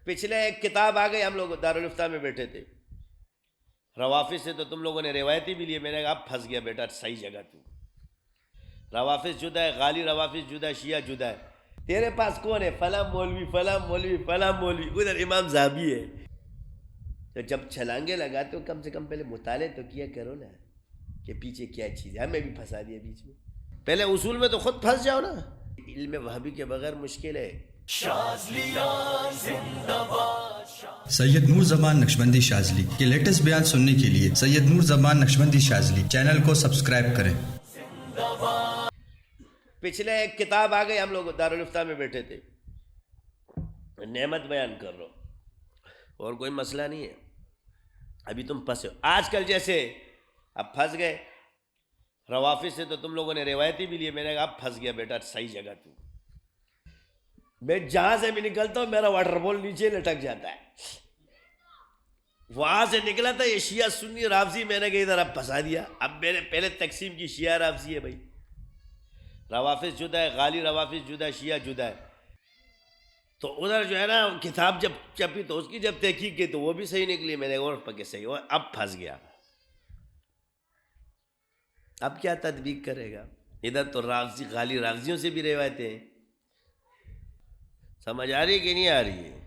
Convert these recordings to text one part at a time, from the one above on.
پچھلے ایک کتاب آ گئی، ہم لوگ دارالفتہ میں بیٹھے تھے، روافظ سے تو تم لوگوں نے روایتی بھی لی، میں نے کہا اب پھنس گیا بیٹا صحیح جگہ تو، روافظ جدا ہے، غالی روافظ جدا ہے، شیعہ جدا ہے، تیرے پاس کون ہے؟ فلاں مولوی فلاں مولوی فلاں مولوی، ادھر امام زاہبی ہے۔ تو جب چھلانگے لگاتے ہو کم سے کم پہلے مطالعہ تو کیا کرو نا کہ پیچھے کیا چیز ہے، ہمیں بھی پھنسا دیا بیچ میں، پہلے اصول میں تو خود پھنس جاؤ نا۔ علم وہابی کے بغیر مشکل ہے۔ سید نور زمان نقشبندی شاذلی کے لیٹسٹ بیان سننے کے لیے سید نور زمان نقشبندی شاذلی چینل کو سبسکرائب کریں۔ پچھلے ایک کتاب آ گئی، ہم لوگ دارالفتہ میں بیٹھے تھے، نعمت بیان کر رہا ہوں اور کوئی مسئلہ نہیں ہے، ابھی تم پھنسے ہو آج کل جیسے، اب پھنس گئے۔ روافظ سے تو تم لوگوں نے روایتی بھی لی، میں نے کہا اب پھنس گیا بیٹا صحیح جگہ تو، میں جہاں سے بھی نکلتا ہوں میرا واٹر بال نیچے لٹک جاتا ہے، وہاں سے نکلا تھا یہ شیعہ سنی رافضی، میں نے کہا ادھر اب پھنسا دیا۔ اب میں نے پہلے تقسیم کی، شیعہ رافضی ہے بھائی، روافظ جدا ہے، غالی روافظ جدا ہے، شیعہ جدا ہے، تو ادھر جو ہے نا کتاب جب چھپی تو اس کی جب تحقیق کی تو وہ بھی صحیح نکلی، میں نے اور پکے صحیح ہوا، اب پھنس گیا۔ اب کیا تطبیق کرے گا؟ ادھر تو رافضی غالی رافضیوں سے بھی روایتیں ہیں، سمجھ آ رہی کہ نہیں آ رہی ہے؟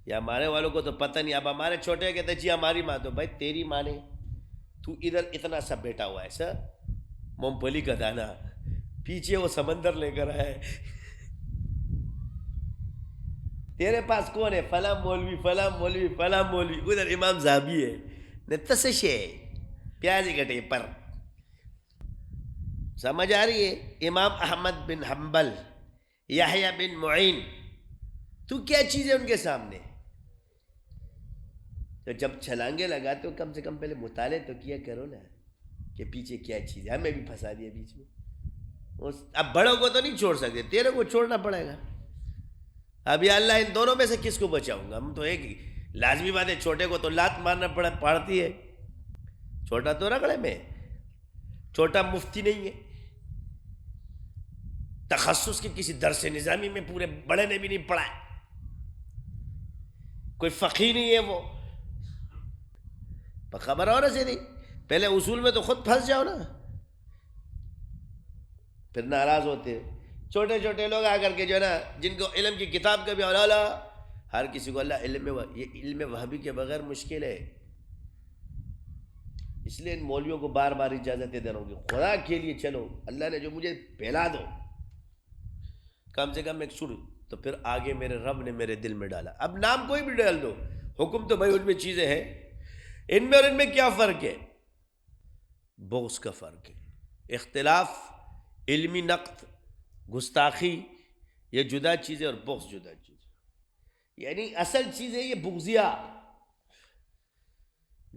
یا ہمارے والوں کو تو پتہ نہیں۔ اب ہمارے چھوٹے کہتے جی ہماری ماں، تو بھائی تیری ماں نے، تو ادھر اتنا سا بیٹا ہوا ہے سر، مونگ پھلی کا دانا، پیچھے وہ سمندر لے کر آئے، تیرے پاس کون ہے؟ فلاں مولوی فلاں مولوی فلاں مولوی، ادھر امام زاہبی ہے، نتسش ہے پیازی کٹے پر، سمجھ آ رہی ہے؟ امام احمد بن حنبل، یحییٰ بن معین، تو کیا چیز ہے ان کے سامنے؟ تو جب چھلانگے لگاتے ہو کم سے کم پہلے مطالعہ تو کیا کرو نا کہ پیچھے کیا چیز ہے، ہمیں بھی پھنسا دیا بیچ میں۔ اب بڑوں کو تو نہیں چھوڑ سکتے، تیرے کو چھوڑنا پڑے گا۔ اب یا اللہ ان دونوں میں سے کس کو بچاؤں گا؟ ہم تو ایک ہی لازمی بات ہے، چھوٹے کو تو لات مارنا پڑتی ہے، چھوٹا تو رگڑے میں، چھوٹا مفتی نہیں ہے، تخصص کے کسی درس نظامی میں پورے بڑے نے بھی نہیں پڑھا ہے، کوئی فقیہ نہیں ہے وہ، خبر ہو رہا سی نہیں، پہلے اصول میں تو خود پھنس جاؤ نا، پھر ناراض ہوتے ہیں چھوٹے چھوٹے لوگ آ کر کے جو ہے نا، جن کو علم کی کتاب کا بھی حوالہ، ہر کسی کو اللہ یہ علم وہابی کے بغیر مشکل ہے، اس لیے ان مولویوں کو بار بار اجازتیں دے رہا ہوں کہ خدا کے لیے چلو، اللہ نے جو مجھے پھیلا دو کم سے کم ایک سر، تو پھر آگے میرے رب نے میرے دل میں ڈالا، اب نام کوئی بھی ڈال دو، حکم تو بھائی ان میں چیزیں ہیں، ان میں اور ان میں کیا فرق ہے؟ بغض کا فرق ہے، اختلاف، علمی نقد، گستاخی، یہ جدا چیز ہے، اور بغض جدا چیز ہے، یعنی اصل چیز ہے یہ بغضیہ،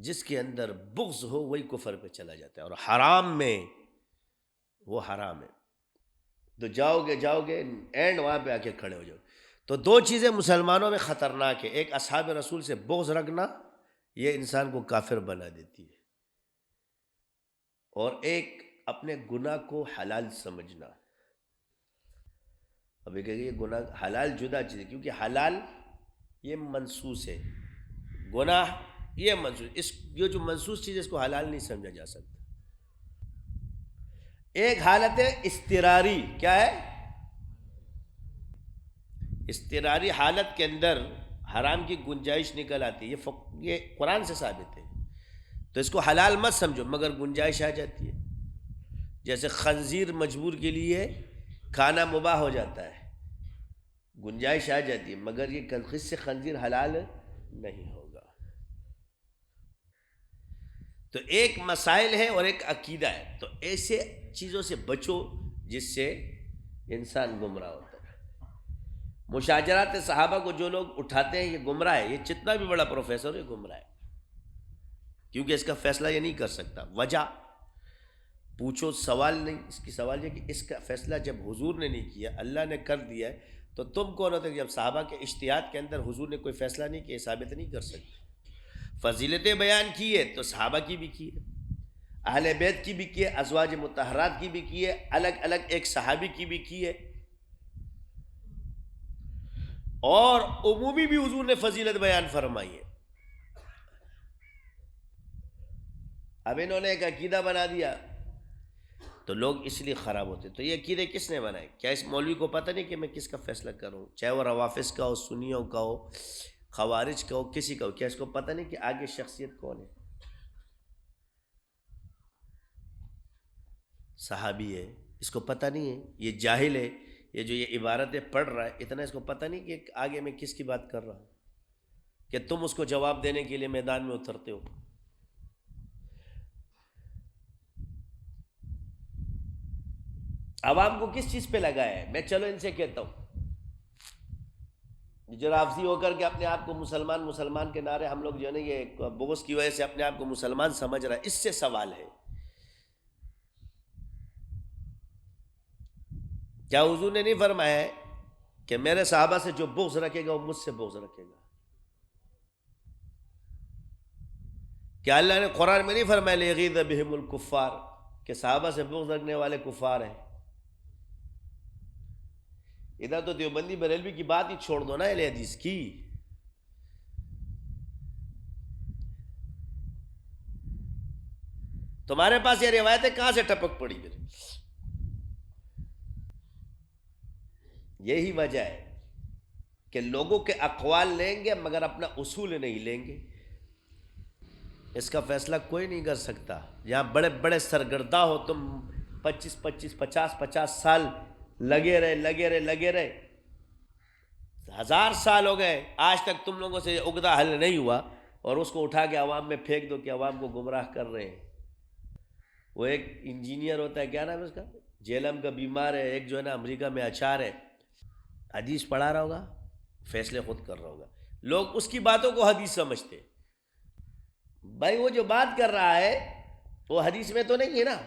جس کے اندر بغض ہو وہی کفر پہ چلا جاتا ہے، اور حرام میں وہ حرام ہے، تو جاؤ گے اینڈ وہاں پہ آ کے کھڑے ہو جاؤ۔ تو دو چیزیں مسلمانوں میں خطرناک ہے، ایک اصحاب رسول سے بغض رکھنا، یہ انسان کو کافر بنا دیتی ہے، اور ایک اپنے گناہ کو حلال سمجھنا۔ ابھی کہ یہ گناہ حلال جدا چیز ہے، کیونکہ حلال یہ منسوس ہے، گناہ یہ منسوس، یہ جو منسوس چیز ہے اس کو حلال نہیں سمجھا جا سکتا۔ ایک حالت ہے اضطراری، کیا ہے؟ اضطراری حالت کے اندر حرام کی گنجائش نکل آتی ہے، یہ قرآن سے ثابت ہے، تو اس کو حلال مت سمجھو، مگر گنجائش آ جاتی ہے، جیسے خنزیر مجبور کے لیے کھانا مباح ہو جاتا ہے، گنجائش آ جاتی ہے، مگر یہ خود سے خنزیر حلال نہیں ہوگا۔ تو ایک مسائل ہے اور ایک عقیدہ ہے، تو ایسے چیزوں سے بچو جس سے انسان گمراہ ہوتا ہے۔ مشاجرات صحابہ کو جو لوگ اٹھاتے ہیں یہ گمراہ ہے، یہ جتنا بھی بڑا پروفیسر ہے گمراہ ہے، کیونکہ اس کا فیصلہ یہ نہیں کر سکتا۔ وجہ پوچھو، سوال نہیں، اس کی سوال یہ کہ اس کا فیصلہ جب حضور نے نہیں کیا، اللہ نے کر دیا ہے، تو تم کون ہوتے کہ جب صحابہ کے اجتہاد کے اندر حضور نے کوئی فیصلہ نہیں کیا، ثابت نہیں کر سکتے۔ فضیلتیں بیان کی ہے تو صحابہ کی بھی کی ہے، اہل بیت کی بھی کی ہے، ازواج مطہرات کی بھی کی ہے، الگ الگ ایک صحابی کی بھی کی ہے، اور عمومی بھی حضور نے فضیلت بیان فرمائی ہے. اب انہوں نے ایک عقیدہ بنا دیا تو لوگ اس لیے خراب ہوتے. تو یہ عقیدے کس نے بنائے؟ کیا اس مولوی کو پتہ نہیں کہ میں کس کا فیصلہ کروں؟ چاہے وہ روافظ کا ہو، سنیوں کا ہو، خوارج کا ہو، کسی کا ہو. کیا اس کو پتہ نہیں کہ آگے شخصیت کون ہے؟ صحابی ہے، اس کو پتہ نہیں ہے. یہ جاہل ہے، یہ جو یہ عبارتیں پڑھ رہا ہے، اتنا اس کو پتہ نہیں کہ آگے میں کس کی بات کر رہا ہوں، کہ تم اس کو جواب دینے کے لیے میدان میں اترتے ہو. عوام کو کس چیز پہ لگایا ہے؟ میں چلو ان سے کہتا ہوں، جو رافضی ہو کر کے اپنے آپ کو مسلمان کے نعرے ہم لوگ جو ہے نا یہ بغض کی وجہ سے اپنے آپ کو مسلمان سمجھ رہا ہے، اس سے سوال ہے کیا حضور نے نہیں فرمایا ہے کہ میرے صحابہ سے جو بغض رکھے گا وہ مجھ سے بغض رکھے گا؟ کیا اللہ نے قرآن میں نہیں فرمایا لیغیظ بہم الکفار کہ صحابہ سے بغض رکھنے والے کفار ہیں؟ ادھر تو دیوبندی بریلوی کی بات ہی چھوڑ دو نا اہل حدیث کی. تمہارے پاس یہ روایتیں کہاں سے ٹپک پڑی پھر؟ یہی وجہ ہے کہ لوگوں کے اقوال لیں گے مگر اپنا اصول نہیں لیں گے. اس کا فیصلہ کوئی نہیں کر سکتا. یہاں بڑے بڑے سرگردہ ہو تم، 50 سال لگے رہے 1000 سال ہو گئے، آج تک تم لوگوں سے یہ عقدہ حل نہیں ہوا، اور اس کو اٹھا کے عوام میں پھینک دو کہ عوام کو گمراہ کر رہے ہیں. وہ ایک انجینئر ہوتا ہے، کیا نام ہے اس کا، جیلم کا بیمار ہے، ایک جو ہے نا امریکہ میں اچار ہے، حدیث پڑھا رہا ہوگا، فیصلے خود کر رہا ہوگا. لوگ اس کی باتوں کو حدیث سمجھتے. بھائی وہ جو بات کر رہا ہے وہ حدیث میں تو نہیں ہے نا.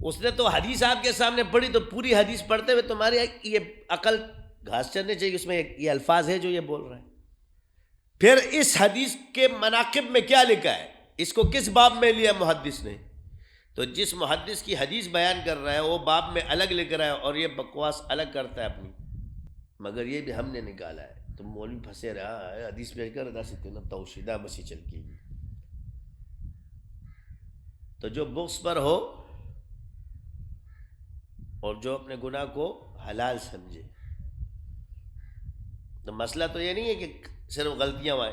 اس نے تو حدیث آپ کے سامنے پڑھی، تو پوری حدیث پڑھتے ہوئے تمہاری یہ عقل گھاس چرنے چاہیے. اس میں یہ الفاظ ہے جو یہ بول رہا ہے. پھر اس حدیث کے مناقب میں کیا لکھا ہے، اس کو کس باب میں لیا محدث نے؟ تو جس محدث کی حدیث بیان کر رہا ہے وہ باب میں الگ لکھ رہا ہے اور یہ بکواس الگ کرتا ہے اپنی. مگر یہ بھی ہم نے نکالا ہے. تم مولوی پھنسے رہا ہے حدیث پہ کر دا سکتے نا توشیدہ مسیح چل کے. تو جو بغض پر ہو اور جو اپنے گناہ کو حلال سمجھے. تو مسئلہ تو یہ نہیں ہے کہ صرف غلطیاں آئیں،